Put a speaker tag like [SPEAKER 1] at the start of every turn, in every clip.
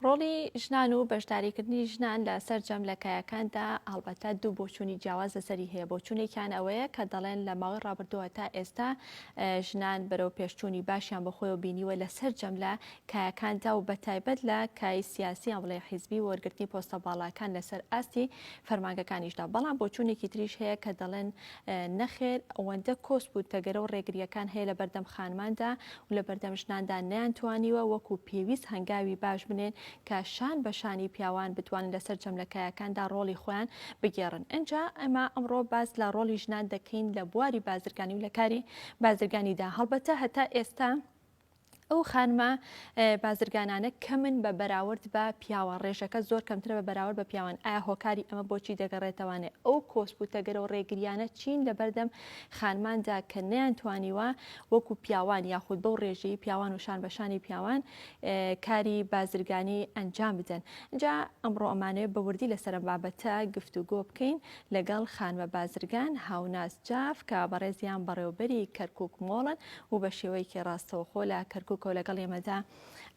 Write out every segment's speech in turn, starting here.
[SPEAKER 1] ڕۆڵی ژنان و بەشداریکردنی ژنان لە سەر جەملەکایەکاندا هەڵبەتە دوو بۆچوونی جیاواز لەسەری هەیە. بۆچوونێکیان ئەوەیە کە دەڵێن لە ماوەی ڕابردووە تا ئێستا ژنان بەرەو پێشچوونی باشیان بەخۆی و بینیوە لەسەر جەملە کایەکاندا و بەتایبەت لە کای سیاسی ئەڵێ حیزبی وەرگرتنی پۆستە باڵاکان لەسەر ئاستی فەرمانگەکانیشدا. بەڵام بۆچوونێکی تریش هەیە کە دەڵێن نەخێر ئەوەندە کۆست بوو تەگەرە و ڕێگریەکان هەیە لە بەردەم خانماندا و لە بەردەم ژناندا نەیانتوانیوە وەکو پێویست هەنگاوی باش بنێن کە شان بە شانی پیاوان بتوانن لەسەر جەملەکایەکاندا ڕۆڵی خۆیان بگێڕن. ئەنجا ئەمە ئەمڕۆ باس لە ڕۆڵی ژنان دەکەین لە بواری بازرگانی و لە کاری بازرگانیدا. هەڵبەتە هەتا ئێستا ئەو خانمە بازرگانانە کەمن بە بەراورد بە پیاوان، ڕێژەکە زۆر کەمترە بە بەراورد بە پیاوان. ئایا هۆکاری ئەمە بۆچی دەگەڕێتەوانێ؟ ئەو کۆسپوتەگەرە و ڕێگریانە چین لە بەردەم خانماندا کە نەیانتوانیوە وەکو پیاوان یاخود بەو ڕێژەی پیاوان و شان بەشانی پیاوان کاری بازرگانی ئەنجام بدەن. جا ئەمڕۆ ئەمانەیە بەوردی لەسەر بابەتە گفتوگۆ بکەین لەگەڵ خانمە بازرگان هاوناس جاف کە بەڕێزیان بەڕێوەبەری کەرکووک مۆڵن و بە شێوەیەکی ڕاستەوخۆ لە کەرکووک و لەگەڵ ئێمەدا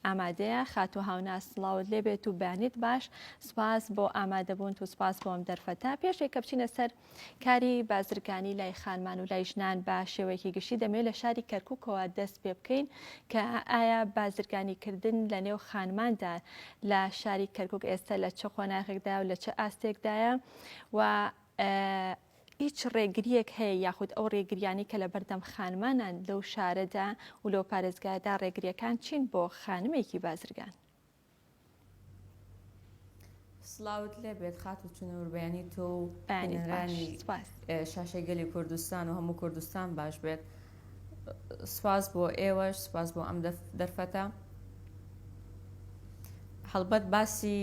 [SPEAKER 1] ئامادەیە. خاتو هاوناس سڵاوت لێبێت و بەیانیت باش. سپاس بۆ ئامادەبوون و سپاس بۆ ئەم دەرفەتە. پێشێک کە بچینە سەر کاری بازرگانی لای خانمان و لای ژنان بە شێوەیەکی گشتی دەمێت لە شاری کەرکووکەوە دەست پێ بکەین کە ئایا بازرگانیکردن لە نێو خانماندا لە شاری کەرکووک ئێستا لە چه خۆناغێکدایە و لە چه ئاستێکدایە و هیچ ڕێگریەک هەیە یاخود ئەو ڕێگریانی کە لە بەردەم خانمانان لەو شارەدا و لەو پارێزگادا ڕێگریەکان چین بۆ خانمێکی بازرگان؟
[SPEAKER 2] سڵاوت لێبێت خات و چنەوەربیانی تۆ و بەنێرانی شاشەی گەلی کوردستان و هەموو کوردستان باش بێت. سپاس بۆ ئێوەش، سپاس بۆ ئەم دەرفەتە. هەڵبەت باسی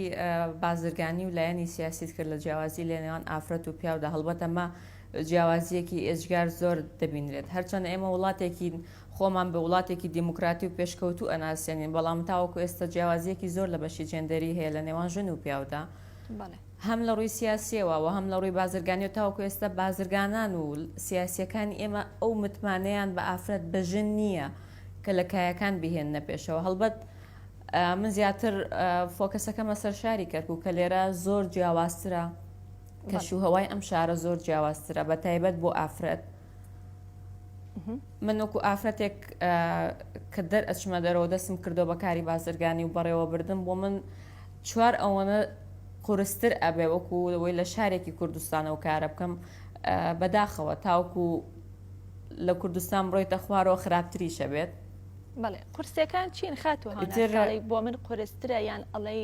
[SPEAKER 2] بازرگانی و لایەنی سیاسیت کرد لە جیاوازی لە نێوان ئافرەت و پیاودا. هەڵبەت ئەمە جیاوازیەکی ئێجگار زۆر دەبینرێت. هەرچەندە ئێمە وڵاتێکی خۆمان بە وڵاتێکی دیموکراتی و پێشکەوتوو ئەناسێنین، بەڵام تاوەکو ئێستا جیاوازیەکی زۆر لە بەشی جێندەری هەیە لە نێوان ژن و پیاودا، هەم لە ڕووی سیاسیەوە و هەم لە ڕووی بازرگانی و تاوەکو ئێستا بازرگانان و سیاسیەکانی ئێمە ئەو متمانەیان بە ئافرەت بە ژن نییە کە لە کایەکان بهێننە پێشەوە. هەڵبەت من زیاتر فۆکەسەکەمە سەر شاری کەرکووک کە لێرە زۆر جیاوازترە، کەشوهەوای ئەم شارە زۆر جیاوازترە بە تایبەت بۆ ئافرەت. من وەکو ئافرەتێک کە دەرئەچمە دەرەوە دەستم کردو بە کاری بازرگانی و بەڕێوە بردن، بۆ من چوار ئەوەنە قورستر ئەبێ وەکو ئەوەی لە شارێکی کوردستانە و کارە بکەم بەداخەوە تاوەکو لە کوردستان بڕۆیتە خوارەوە خراپتریشە بێت.
[SPEAKER 1] بەڵێ قورسەکان چین خاتو هاوناس بۆ من قورسترە یان ئەڵێ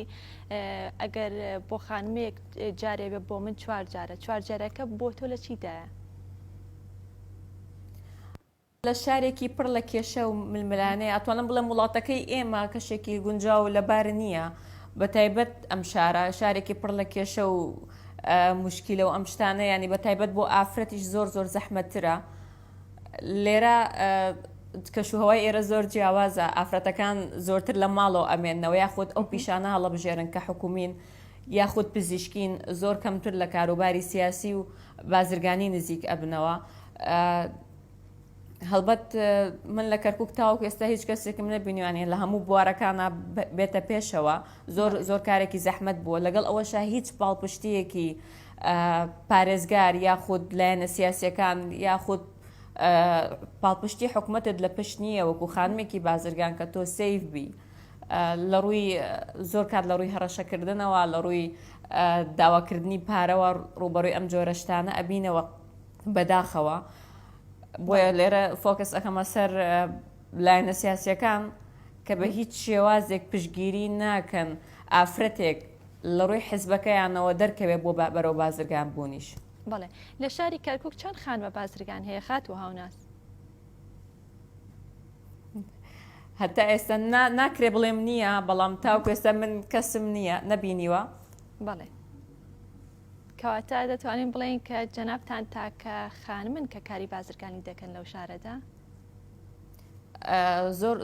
[SPEAKER 1] ئەگەر بۆ خانمێک جارێ بێ بۆ من چوار جارەکە بۆ تۆ لە چیدایە؟
[SPEAKER 2] لە شارێکی پڕ لە کێشە و ململانەیە ئەتوانم بڵێم وڵاتەکەی ئێمە کەشێکی گونجاو و لەبار نییە، بە تایبەت ئەم شارێکی پڕ لە کێشە و مشکیلە و ئەم شتانە ینی بە تایبەت بۆ ئافرەتیش زۆر زەحمەتترە. لێرە کەشوهەوای ئێرە زۆر جیاوازە، ئافرەتەکان زۆرتر لە ماڵەوە ئەمێننەوە یاخود ئەو پیشانە هەڵە بژێرن کە حکومین یاخود پزیشکین زۆر کەمتر لە کاروباری سیاسی و بازرگانی نزیک ئەبنەوە. هەڵبەت من لە کەرکووک تاوەکو ئێستا هیچ کەسێکم نەبینیوانێ لە هەموو بوارەکانە بێتە پێشەوە، زۆر کارێکی زەحمەت بووە. لەگەڵ ئەوەشە هیچ پاڵپشتیەکی پارێزگار یاخود لایەنە سیاسیەکان یاخود پاڵپشتی حکوومەتت لە پشت نییە وەکو خانمێکی بازرگان کە تۆ سیف بی لە ڕووی زۆر کات لە ڕووی هەڕەشەکردنەوە، لە ڕووی داواکردنی پارەوە ڕوبەڕووی ئەم جۆرە شتانە ئەبینەوە بەداخەوە. بۆیە لێرە فۆکس ئەەکەمە سەر لایەنە سیاسیەکان کە بە هیچ شێوازێک پشتگیری ناکەن ئافرەتێک لە ڕووی حیزبەکەیانەوە دەرکەوێت بۆ بەرەو بازرگان بوونیش.
[SPEAKER 1] بەڵێ لە شاری کەرکووک چەند خانمە بازرگان هەیە خات و هاوناس؟
[SPEAKER 2] هەتا ئێستا ناکرێ بڵێم نییە، بەڵام تاوەکو ئێستا من کەسم نییە نەبینیوە.
[SPEAKER 1] بەڵێ کەواتە دەتوانین بڵێن کە جەنابتان تاکە خانمن کە کاری بازرگانی دەکەن لەو شارەدا؟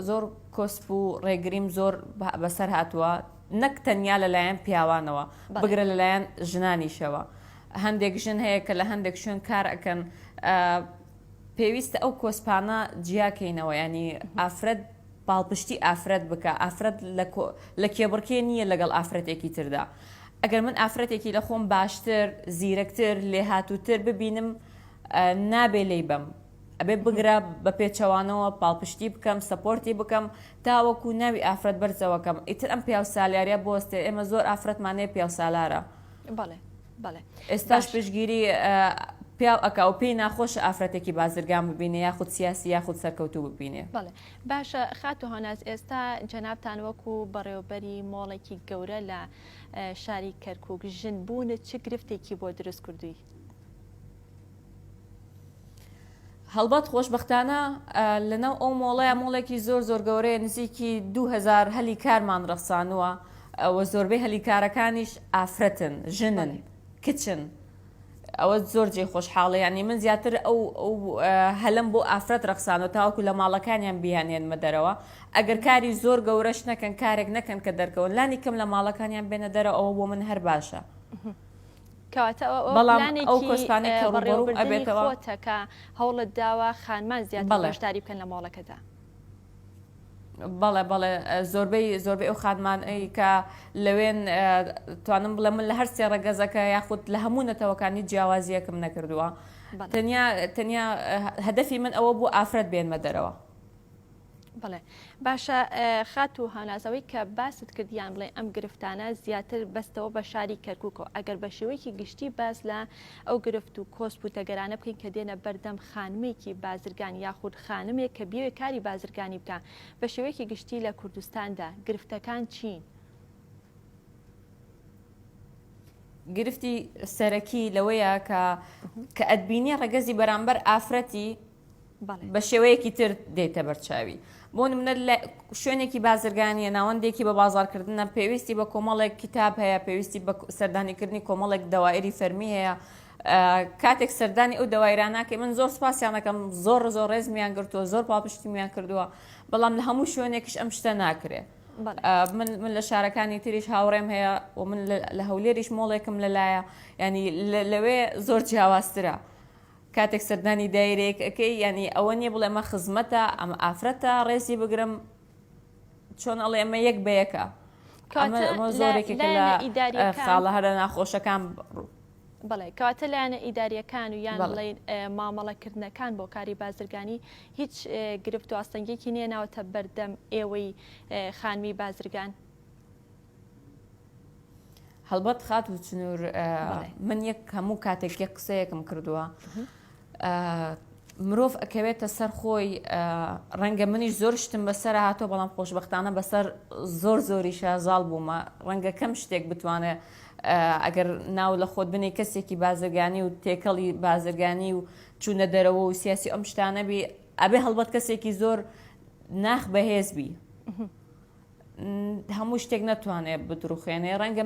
[SPEAKER 2] زۆر کۆسپ و ڕێگریم زۆر بەسەر هاتووە، نەک تەنیا لەلایەن پیاوانەوە بگرە لەلایەن ژنانیشەوە. هەندێک ژن هەیە کە لە هەندێک شوێن کار ئەکەن، پێویستە ئەو کۆسپانە جیاکەینەوە، ینی ئافرەت پاڵپشتی ئافرەت بکە ئافرەت لە کێبڕکێ نییە لەگەڵ ئافرەتێکی تردا ئەگەر من ئافرەتێکی لە خۆم باشتر زیرەکتر لێ هاتووتر ببینم نابێ لێی بم ئەبێ بگرە بە پێچەوانەوە پاڵپشتی بکەم سەپۆرتی بکەم تاوەکو ناوی ئافرەت بەرزەوەکەم ئیتر ئەم پیاو سالاریە بۆستێ ئێمە زۆر ئافرەتمانەیە پیاو سالارە ئێستاش پشگیری پیاو ئەکا و پێی ناخۆش ئافرەتێکی بازرگان ببینێ یاخود سیاسی یاخود سەرکەوتوو ببینێ
[SPEAKER 1] باشە خات و هەناز ئێستا جەنابتان وەکو بەڕێوەبەری مۆڵێکی گەورە لە شاری کەرکووک ژن بوونت چ گرفتێکی بۆ دروست کردووی
[SPEAKER 2] هەڵبەت خۆشبەختانە لەنەو ئەو مۆڵەیە مۆڵێکی زۆر گەورەیە نزیکی 2000 هەلی کارمان ڕەخسانووە ئەوە زۆربەی هەلی کارەکانیش ئافرەتن ژنن کچن ئەوە زۆر جێ خۆشحاڵە ینی من زیاتر ئەو هەلم بۆ ئافرەت ڕەخسانەوە تاوەکو لە ماڵەکانیان بیانێنمە دەرەوە ئەگەر کاری زۆر گەورەش نەکەن کارێک نەکەن کە دەرکەون لانی کەم لە ماڵەکانیان بێنە دەرە ئەوە بۆ من هەر باشە
[SPEAKER 1] بەڵام ئەو کۆسپانێ ئەبێتەوە کە هەوڵت داوە خانمان زیاتر بەشداری بکەن لە ماڵەکەدا
[SPEAKER 2] بەڵێ زۆربەی ئەو خانمان کە لەوێن توانم بڵێ من لە هەر سێ ڕەگەزەکە یاخود لە هەموو نەتەوەکانی جیاوازیەکەم نەکردووە تەنیا هەدەفی من ئەوە بوو ئافرەت بێنمە دەرەوە
[SPEAKER 1] بڵێ باشە خات و هەنازەوەی کە باست کردیان بڵێ ئەم گرفتانە زیاتر بەستەوە بە شاری کەرکووکەوە ئەگەر بە شێوەیەکی گشتی باس لە ئەو گرفت و کۆسپ و تەگەرانە بکەین کە دێنە بەردەم خانمێکی بازرگان یاخود خانمێک کە بیوێ کاری بازرگانی بکە بە شێوەیەکی گشتی لە کوردستاندا گرفتەکان چین
[SPEAKER 2] گرفتی سەرەکی لەوەیە کە ئەدبینی ڕەگەزی بەرامبەر ئافرەتی بە شێوەیەکی تر دێتە بەرچاوی بۆ نمونە لە شوێنێکی بازرگانیە ناوەندێکی بە بازارکردنە پێویستی بە کۆمەڵێک کتاب هەیە پێویستی بە سەردانیکردنی کۆمەڵێک دەوایری فەرمی هەیە کاتێک سەردانی ئەو دەوایراناکەی من زۆر سپاسیانەکەم زۆر ڕێزمیان گرتووە زۆر پاپشتیمیان کردووە بەڵام لە هەموو شوێنێکیش ئەم شتە ناکرێ من لە شارەکانی تریش هاوڕێم هەیە و من لە هەولێریش مۆڵێکم لەلایە ینی لەوێ زۆر جیاوازترە کاتێک سەردانی دایرێک ئەەکەی ینی ئەوە نییە بڵێ ئەمە خزمەتە ئەمە ئافرەتە ڕێزی بگرم چۆن ئەڵێ ئەمە یەک بەیەکە زۆرێکی لە خاڵە هەرە ناخۆشەکان
[SPEAKER 1] بڵێ کەواتە لایەنە ئیداریەکان و یان بڵێ مامەڵەکردنەکان بۆ کاری بازرگانی هیچ گرفت و ئاستەنگێکی نییە ناوەتە بەردەم ئێوەی خانمی بازرگان
[SPEAKER 2] هەڵبەت خات و چنوور من یەک هەموو کاتێک یەک قسەیەکم کردووە مرۆڤ ئەکەوێتە سەر خۆی ڕەنگە منیش زۆر شتم بەسەر هاتۆ بەڵام خۆشبەختانە بەسەر زۆری شازاڵ بوومە ڕەنگە کەم شتێک بتوانێت ئەگەر ناو لە خۆت بنێ کەسێکی بازرگانی و تێکەڵی بازرگانی و چوونە دەرەوە و سیاسی ئەم شتانە بی ئەبێ هەڵبەت کەسێکی زۆر ناخ بەهێزبی هەموو شتێک نەتوانێت بدروخێنێ ڕەنگە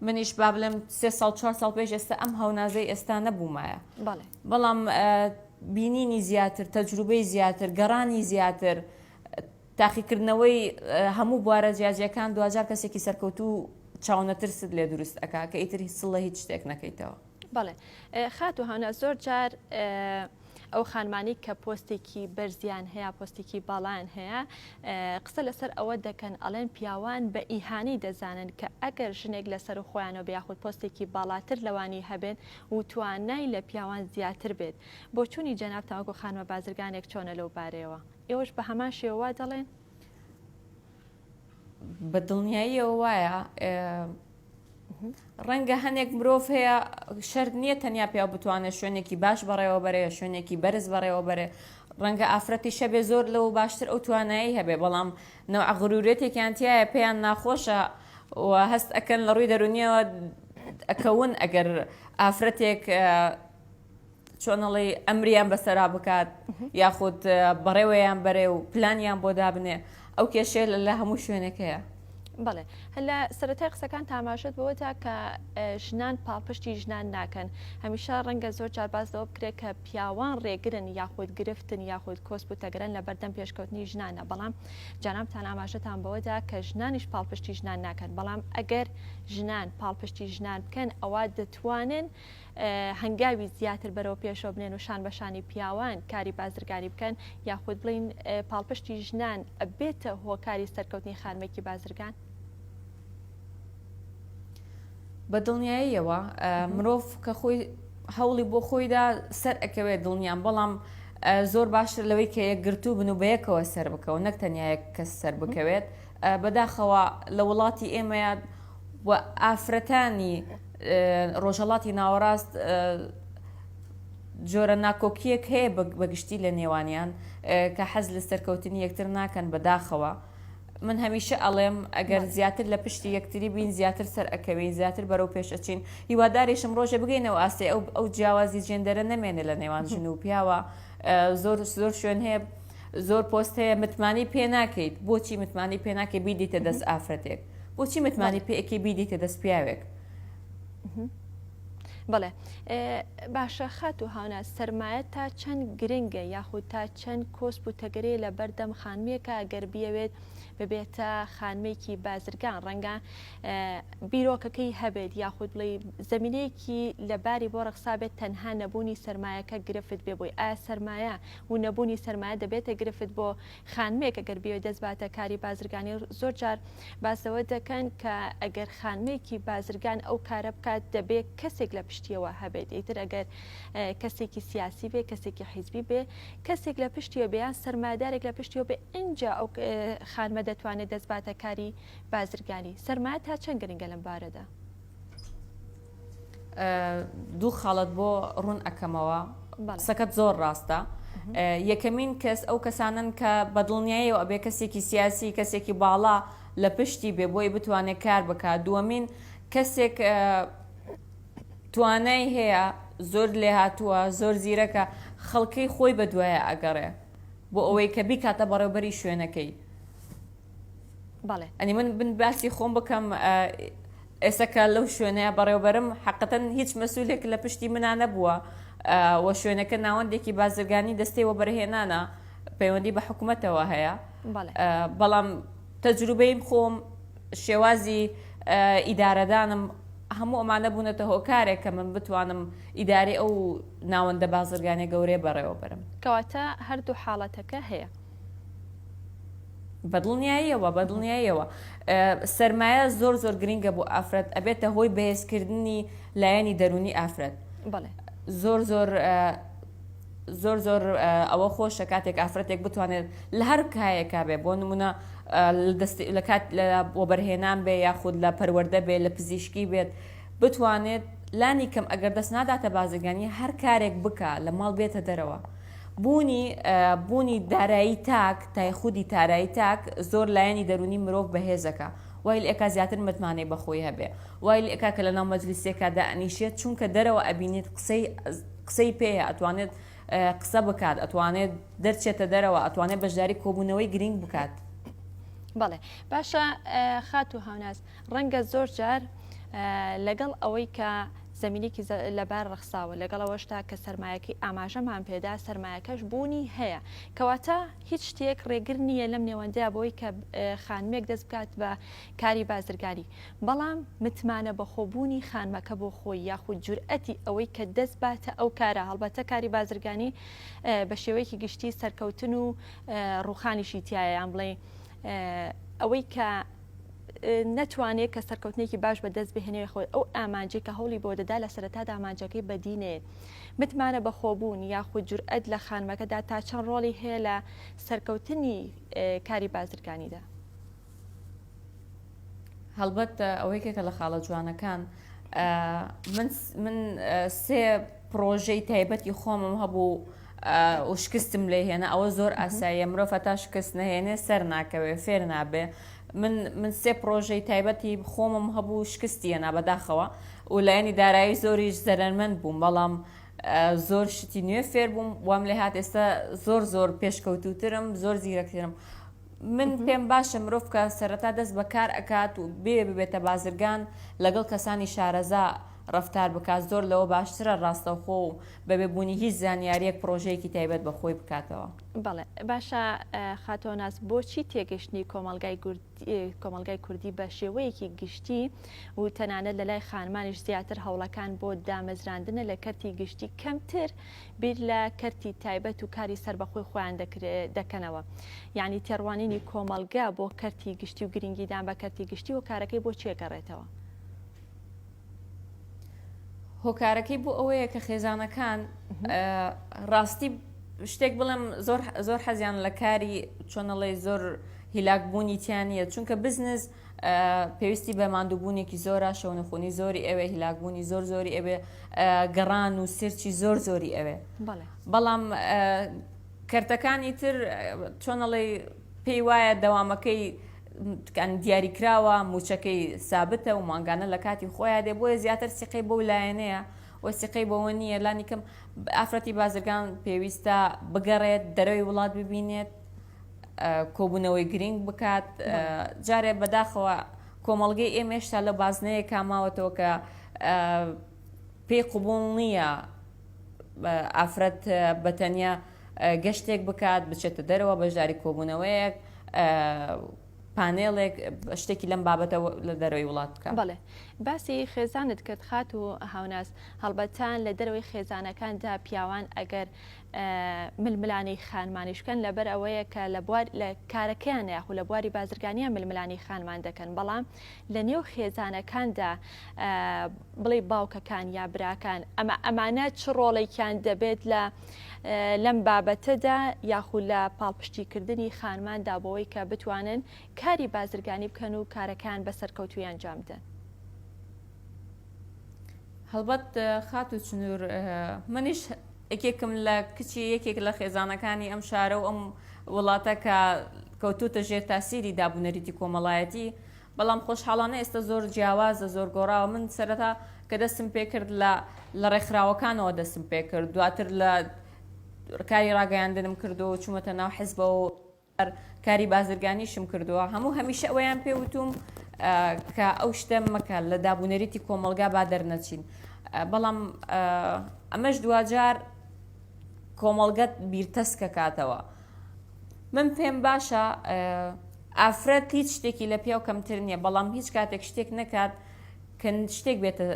[SPEAKER 2] منیش با بڵێم 3 ساڵ 4 ساڵ پێش ئێستا ئەم هەونازەی ئێستا نەبوومایە بەڵام بینینی زیاتر تەجروبەی زیاتر گەڕانی زیاتر تاقیکردنەوەی هەموو بوارە جیاجیەکان دوجار کەسێکی سەرکەوتوو چاونەترست لێ دروست ئەکا کە ئیتر سڵە هیچ شتێک نەکەیتەوە
[SPEAKER 1] بەڵێ خات و هەنە زۆر جار ئەو خانمانی کە پۆستێکی بەرزیان هەیە پۆستێکی باڵان هەیە قسە لەسەر ئەوە دەکەن ئەڵێن پیاوان بە ئیهانی دەزانن کە ئەگەر ژنێک لەسەر خۆیانەوە بیاخود پۆستێکی باڵاتر لەوانی هەبێت و توانای لە پیاوان زیاتر بێت بۆ چوونی جەناب تاوەکو خانمە بازرگانێک چۆنە لەو بارەیەوە ئێوەش بە هەمان شێوە دەڵێن
[SPEAKER 2] بە دڵنیاییەوە وایە ڕەنگە هەنێک مرۆڤ هەیە شەرت نییە تەنیا پیا بتوانێت شوێنێکی باش بەڕێوە بەرێ شوێنێکی بەرز بەڕێوە بەرێ ڕەنگە ئافرەتی شەبێ زۆر لەو باشتر ئەو توانایی هەبێ بەڵام نەوع غروورێتێکیانتیایە پێیان ناخۆشە و هەست ئەکەن لە ڕووی دەرونیەوە ئەکەون ئەگەر ئافرەتێک چۆنەڵی ئەمریان بەسەرا بکات یاخود بەڕێوەیان بەرێ و پلانیان بۆ دابنێ ئەو کێشێ لە هەموو شوێنێک هەیە
[SPEAKER 1] بەڵێ هەلا سەرەتای قسەکان تاماشت بەوەدا کە ژنان پاڵپشتی ژنان ناکەن هەمیشە ڕەنگە زۆر جار باس لەوە بکرێت کە پیاوان ڕێگرن یاخود گرفتن یاخود کۆسپ و تەگرن لە بەردەم پێشکەوتنی ژنانە بەڵام جانامتان ئاماژەتان بەوەدا کە ژنانیش پاڵپشتی ژنان ناکەن بەڵام ئەگەر ژنان پاڵپشتی ژنان بکەن ئەوە دەتوانن هەنگاوی زیاتر بەرەو پێشەوە بنێن و شان بەشانی پیاوان کاری بازرگانی بکەن یاخود بڵین پاڵپشتی ژنان بێتە هۆکاری سەرکەوتنی خانمێکی بازرگان
[SPEAKER 2] بە دڵنیاییەوە مرۆڤ کە خۆی هەوڵی بۆ خۆیدا سەر ئەکەوێت دڵنیان بەڵام زۆر باشتر لەوەی کە یەکگرتوو بن و بەیەکەوە سەر بکەوە نەک تەنیا یەک کەس سەر بکەوێت بەداخەوە لە وڵاتی ئێمەیە و ئافرەتانی ڕۆژهەڵاتی ناوەڕاست جۆرە ناکۆکیەک هەیە بەگشتی لە نێوانیان کە حەز لە سەرکەوتنی یەکتر ناکەن بەداخەوە من هەمیشە ئەڵێم ئەگەر زیاتر لە پشتی یەکتری بین زیاتر سەر ئەکەوین زیاتر بەرەو پێش ئەچین هیواداریشم ڕۆژە بگەینەوە ئاسێ ئەو جیاوازی جێندەرە نەمێنێ لە نێوان ژن و پیاوە زۆر شوێن هەیە زۆر پۆست هەیە متمانی پێ ناکەیت بۆچی متمانی پێ ناکەی بیدیتە دەست ئافرەتێک بۆچی متمانی پێکی بیدیتە دەست پیاوێک
[SPEAKER 1] بڵێ باشە خات و هاونە سەرمایە تا چەند گرنگە یاخود تا چەند کۆسپ و تەگەرەیە لە بەردەم خانمێکە ئەگەر بیەوێت ببێتە خانمێکی بازرگان ڕەنگە بیرۆکەکەی هەبێت یاخود بڵێ زەمینەیەکی لەباری بۆ ڕەخسابێت تەنها نەبوونی سەرمایەکە گرفت بێ بۆی ئایا سەرمایە و نەبوونی سەرمایە دەبێتە گرفت بۆ خانمێک ئەگەر بێت دەست باتە کاری بازرگانی زۆر جار باسەوە دەکەن کە ئەگەر خانمێکی بازرگان ئەو کارە بکات دەبێت کەسێک لە پشتیەوە هەبێت ئیتر ئەگەر کەسێکی سیاسی بێ کەسێکی حیزبی بێ کەسێک لە پشتیەوە بێیان سەرمایه‌دارێک لە پشتیەوە بێ ئینجا ئەو خانمە دەتوانێت دەست باتە کاری بازرگانی سەرمایە تا چەند گرنگە لەم بارەدا
[SPEAKER 2] دوو خاڵت بۆ ڕوون ئەەکەمەوە قسەکەت زۆر ڕاستە یەکەمین کەس ئەو کەسانن کە بەدڵنیاییەوە ئەبێ کەسێکی سیاسی کەسێکی باڵا لە پشتی بێ بۆی بتوانێت کار بکات دووەمین کەسێک توانای هەیە زۆر لێ هاتووە زۆر زیرەکە خەڵکەی خۆی بە دوایە ئەگەڕێ بۆ ئەوەی کە بیکاتە بەڕێوبەری شوێنەکەی ئەنی من بن باسی خۆم بکەم ئێستا لەو شوێنەیە بەڕێوبەرم حقەتەن هیچ مەسئولێک لە پشتی منە نەبووە وە شوێنەکە ناوەندێکی بازرگانی دەستەوە بەرهێنانە پەیوەندی بە حکوومەتەوە هەیە بەڵام تەجروبەیم خۆم شێوازی ئیدارەدانم هەموو ئەمانە بوونەتە هۆکارێک کە من بتوانم ئیداری ئەو ناوەندە بازرگانی گەورەی بەڕێوە بەرم
[SPEAKER 1] کەواتە هەردوو حاڵەتەکە هەیە
[SPEAKER 2] بەدڵنیاییەوە سەرمایە زۆر گرنگە بۆ ئافرەت ئەبێتە هۆی بەهێزکردنی لایەنی دەرونی ئافرەت زۆر ئەوە خۆشە کاتێک ئافرەتێک بتوانێت لە هەر کایەکە بێ بۆ نمونە لە کات بۆ بەرهێنان بێ یاخود لە پەروەردە بێ لە پزیشکی بێت بتوانێت لانی کەم ئەگەر دەست ناداتە بازرگانی هەر کارێک بکە لە ماڵ بێتە دەرەوە بوونی دارایی تاک تایخودی تارایی تاک زۆر لایەنی دەرونی مرۆڤ بەهێزەکە وای ئێکا زیاتر متمانەی بەخۆی هەبێ وای ئێکا کە لە ناو مەجلیسێکا دائنیشێت چونکە دەرەوە ئەبینێت قسەی پێەیە ئەتوانێت قسە بکات ئەتوانێت دەرچێتە دەرەوە ئەتوانێت بەشداری کۆبوونەوەی گرنگ بکات
[SPEAKER 1] بەڵێ باشە خات و هاوناز ڕەنگە زۆر جار لەگەڵ ئەوەی کە زمینێکی لەبار ڕخساوە لەگەڵ ئەوەشتا کە سەرمایەکەی ئاماژەمان پێدا سەرمایەکەش بوونی هەیە کەواتە هیچ شتێک ڕێگر نییە لەم نێوەندەیە بۆی کە خانمێک دەست بکات بە کاری بازرگانی بەڵام متمانە بەخۆبوونی خانمەکە بۆ خۆی یاخود جورئەتی ئەوەی کە دەست باتە ئەو کارە هەڵبەتە کاری بازرگانی بە شێوەیەکی گشتی سەرکەوتن و ڕوخانیشی تایە یان بڵێ ئەوەی کە نەتوانێت کە سەرکەوتنێکی باش بەدەست بهێنێ خۆی ئەو ئامانجێک کە هەوڵی بۆ دەدا لە سەرەتادا ئامانجەکەی بەدینێت متمانە بەخۆبوون یاخود جورئەت لە خانمەکەدا تا چەند ڕۆڵی هەیە لە سەرکەوتنی کاری بازرگانیدا
[SPEAKER 2] هەڵبەت ئەوەیکێکە لە خاڵە جوانەکان من سێ پرۆژەی تایبەتی خۆمم هەبوو و شکستم لێ هێنا ئەوە زۆر ئاساییە مرۆڤ تا شکست نەهێنێ سەر ناکەوێ فێر نابێ من سێ پرۆژەی تایبەتی خۆمم هەبوو شکستیە نابەداخەوە و لایەنی دارایی زۆریش زەرمەند بووم بەڵام زۆر شتی نوێ فێر بووم وام لێ هات ئێستا زۆر پێشکەوتوترم زۆر زیرەکترم من پێم باشە مرۆڤ کە سەرەتا دەست بە کار ئەکات و ببێتە بازرگان لەگەڵ کەسانی شارەزا ڕفتار بکات زۆر لەوە باشترە ڕاستەوخۆ و بەبێبوونی هیچ زانیاریەک پرۆژەیەکی تایبەت بەخۆی بکاتەوە.
[SPEAKER 1] بەڵێ باشە خاتۆناس بۆچی تێگەشتنی کۆمەلگای کوردی بە شێوەیەکی گشتی و تەنانەت لە لای خانمانیش زیاتر هەوڵەکان بۆ دامەزراندنە لە کەرتی گشتی کەمتر بیر لە کەرتی تایبەت و کاری سەر بەخۆی خۆیان دەکەنەوە، یعنی تێڕوانینی کۆمەلگا بۆ کەرتی گشتی و گرنگیدان بە کەرتی گشتی و کارەکەی بۆ چێگەڕێتەوە؟
[SPEAKER 2] هۆکارەکەی بۆ ئەوەیە کە خێزانەکان ڕاستی شتێک بڵێم زۆر حەزیان لە کاری چۆنەڵێ زۆر هیلاکبوونی تیانە، چونکە بزنس پێویستی بە ماندووبوونێکی زۆرە، شەونەخۆنی زۆری ئەوێ، هیلاکبوونی زۆری ئەوێ، گەڕان و سرچی زۆری ئەوێ. بەڵام کەرتەکانی تر چۆنەڵێ پێی وایە دەوامەکەی دیاریکراوە، موچەکەی سابتە و مانگانە لە کاتی خۆیان دێ، بۆیە زیاتر سیقەی بەو لایەنەیە و سیقەی بەوە نییە. لانی کەم ئافرەتی بازرگان پێویستە بگەڕێت، دەرەوەی وڵات ببینێت، کۆبوونەوەی گرنگ بکات. جارێ بەداخەوە کۆمەڵگەی ئێمە هێشتا لە بازنەیە کاماوەتەوە کە پێی قوبوڵ نییە ئافرەت بەتەنیا گەشتێک بکات، بچێتە دەرەوە بەشداری کۆبوونەوەیەک، پانێڵێک شتێکی لەم بابەتە لە دەرەوەی وڵات بکە.
[SPEAKER 1] بەڵێ باسی خێزانت کرد خات و هاوناس، هەڵبەتان لە دەرەوەی خێزانەکاندا پیاوان ئەگەر ململانی خانمانیشکەن لەبەر ئەوەیە کە لە کارەکەیان یاخو لە بواری بازرگانیان ململانی خانمان دەکەن، بەڵام لە نێو خێزانەکاندا بڵێ باوکەکان یا براکان ئەمانە چ ڕۆڵێکیان دەبێت لەم بابەتەدا یاخو لە پاڵپشتیکردنی خانماندا بۆەوەی کە بتوانن کاری بازرگانی بکەن و کارەکان بەسەرکەوتوی ئەنجام بدەن؟
[SPEAKER 2] هەڵبەت خات و چنوور منیش یەکێکم لە کچی یەکێک لە خێزانەکانی ئەم شارە و ئەم وڵاتە کە کەوتوتە ژێر تاسیری دابوونەریتی کۆمەڵایەتی، بەڵام خۆشحاڵانە ئێستا زۆر جیاوازە، زۆر گۆڕاوە. من سەرەتا کە دەستم پێ کرد لە ڕێکخراوەکانەوە دەستم پێ کرد، دواتر لە کاری ڕاگەیاندنم کردو، چوومەتە ناو حیزبە و کاری بازرگانیشم کردووە. هەموو هەمیشە ئەوەیان پێوتوم کە ئەو شتە مەکە لە دابوونەریتی کۆمەلگا با دەرنەچین. بەڵام ئەمەش دوجار کۆمەڵگەت بیرتەسکە کاتەوە. من پێم باشە ئافرەت هیچ شتێکی لە پیاو کەمتر نییە، بەڵام هیچ کاتێک شتێک نەکات کە شتێک بێتە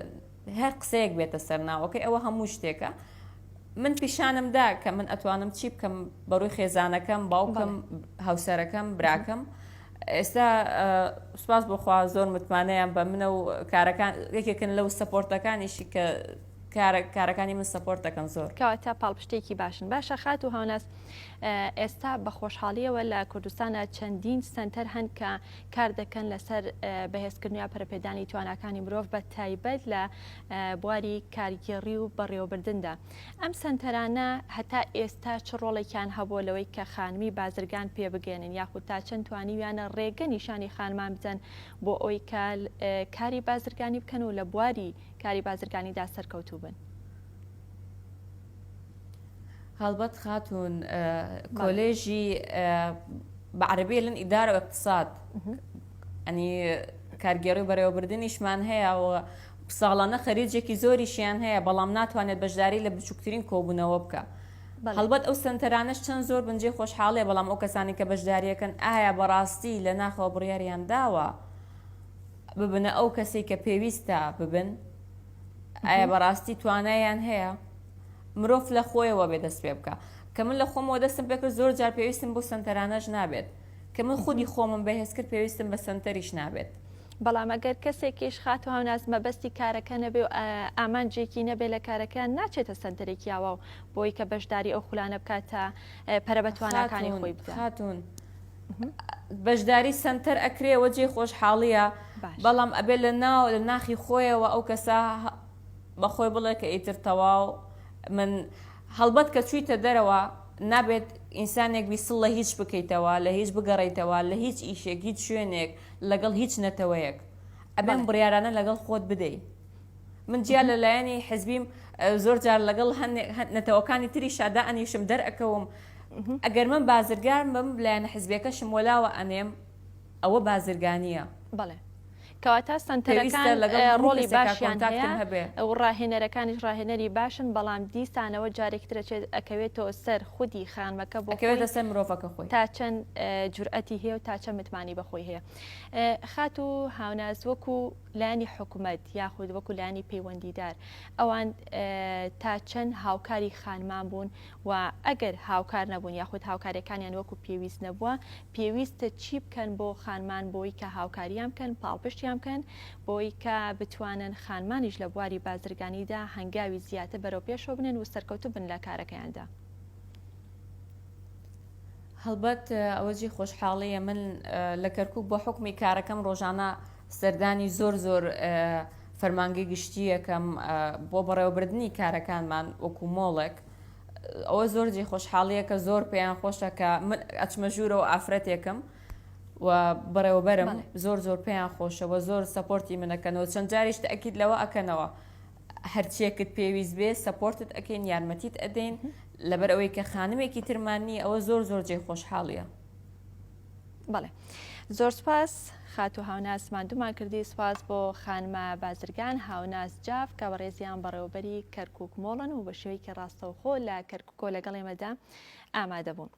[SPEAKER 2] هەر قسەیەک بێتە سەرناوەکەی، ئەوە هەموو شتێکە. من پیشانمدا کە من ئەتوانم چی بکەم بەڕووی خێزانەکەم، باوکم، هاوسەرەکەم، براکەم. ئێستا سوپاس بۆخوا زۆر متمانەیان بە منە و کارەکان یەکێکن لەو سەپۆرتەکانیشی کە کارەکانی من سەپۆرت دەکەن زۆر
[SPEAKER 1] کەواتە پاڵپشتێکی باشن. باشە خات و هاوناس، ئێستا بە خۆشحاڵیەوە لە کوردستانە چەندین سنتەر هەن کە کار دەکەن لەسەر بەهێزکردنی پەرەپێدانی تواناکانی مرۆڤ بە تایبەت لە بواری کارگێڕی و بەڕێوەبردندا. ئەم سنتەرانە هەتا ئێستا چ ڕۆڵێکیان هەبوو لەوەی کە خانمی بازرگان پێ بگەێنن یاخود تا چەند توانیویانە ڕێگە نیشانی خانمان بزەن بۆ ئەوی کاری بازرگانی بکەن و لە بواری کاری بازرگانیدا سەرکەوتوو بن؟
[SPEAKER 2] هەڵبەت خاتون کۆلێژی بەعربی لەن ئیدارە و اقتصاد، ئەنی کارگێڕی و بەڕێوەبردنیشمان هەیە و ساڵانە خەریجێکی زۆریشیان هەیە، بەڵام ناتوانێت بەشداری لە بچووکترین کۆبوونەوە بکە. هەڵبەت ئەو سنتەرانەش چەند زۆر بنجێ خۆشحاڵێ، بەڵام ئەو کەسانی کە بەشداریەکەن ئایا بەڕاستی لە ناخەوە بڕیاریان داوە ببنە ئەو کەسی کە پێویستە ببن؟ ئایا بەڕاستی توانایان هەیە؟ مرۆڤ لە خۆیەوە بێ دەست پێ بکە. کە من لە خۆمەوە دەستم پێ کرد زۆر جار پێویستم بۆ سنتەرانەش نابێت، کە من خودی خۆمم بەهێز کرد پێویستم بە سنتەریش نابێت.
[SPEAKER 1] بەڵام ئەگەر کەسێکیش خات و هاوناس مەبەستی کارەکە نەبێ و ئامانجێکی نەبێ لە کارەکە، ناچێتە سنتەرێکی یاوە و بۆی کە بەشداری ئەو خولانە بکاتە پەرە بە تواناکانی خۆی بدات.
[SPEAKER 2] هاتون بەشداری سنتەر ئەکرێەوە جێ خۆشحاڵیە، بەڵام ئەبێ لە ناخی خۆیەوە ئەو کەسە بەخۆی بڵێ کە ئیتر تەواو من هەڵبەت کە چوویتە دەرەوە نابێت ئینسانێک بیسڵ لە هیچ بکەیتەوە، لە هیچ بگەڕیتەوە، لە هیچ ئیشێک، هیچ شوێنێک، لەگەڵ هیچ نەتەوەیەک. ئەبێن بڕیارانە لەگەڵ خۆت بدەیت. من جیا لەلایەنی حزبیم زۆر جار لەگەڵ نەتەوەکانی تری شادا ئەنیشم دەرئەکەوم ئەگەر من بازرگان بم لایەنە حیزبەکەشم وەلاوە ئەنێم ئەوە بازرگانیە.
[SPEAKER 1] بەڵێ کەواتە سنتەرەکان ڕۆڵی باشیان هەیە ئەو ڕاهێنەرەکانیش ڕاهێنەری باشن بەڵام دیسانەوە جارێکترەچێت ئەکەوێتەوە سەر خودی خانمەکە
[SPEAKER 2] بۆکەوێتە سەر مرۆڤەکە خۆی
[SPEAKER 1] تا چەند جورئەتی هەیە و تا چەند متمانی بەخۆی هەیە. خات و هاوناز وەکو لایانی حکوومەت یاخود وەکو لایانی پەیوەندیدار ئەوان تا چەند هاوکاری خانمان بوون و ئەگەر هاوکار نەبوون یاخود هاوکاریەکانیان وەکو پێویست نەبووە پێویستە چی بکەن بۆ خانمان بۆی کە هاوکاریان بکەن پاڵپشتیان بکەن بۆی کە بتوانن خانمانیش لە بواری بازرگانیدا هەنگاوی زیاتر بەرەو پێشەوە بنێن و سەرکەوتو بن لە کارەکەیاندا.
[SPEAKER 2] هەڵبەت ئەوەجی خۆشحاڵیە من لە کەرکووک بۆ حکمی کارەکەم ڕۆژانە سەردانی زۆر فەرمانگەی گشتی یەکەم بۆ بەڕێوەبردننی کارەکانمان وەکو مۆڵێک ئەوە زۆرجی خۆشحاڵیە کە زۆر پێیان خۆشە کە من ئەچمە ژوورەوە ئافرەتێکم و بەڕێوەبەرم زۆر پێیان خۆشەوە زۆر سەپۆرتی منەکەنەوە چەند جاریش ئەکیید لەوە ئەکەنەوە هەرچیەکت پێویست بێ سەپۆرتت ئەکەین یارمەتیت ئەدەین لەبەر ئەوەی کە خانمێکی ترمانی ئەوە زۆر جێ خۆشحاڵیە.
[SPEAKER 1] بەڵێ زۆر سپاس خات و هاوناز مادومان کردی سپاس بۆ خانمە بازرگان هاوناز جاف کە بەڕێزیان بەڕێوەبەری کەرکووک مۆڵن و بە شێوەیەکی ڕاستەوخۆ لە کەرکووکۆ لەگەڵ ئێمەدا ئامادە بوون.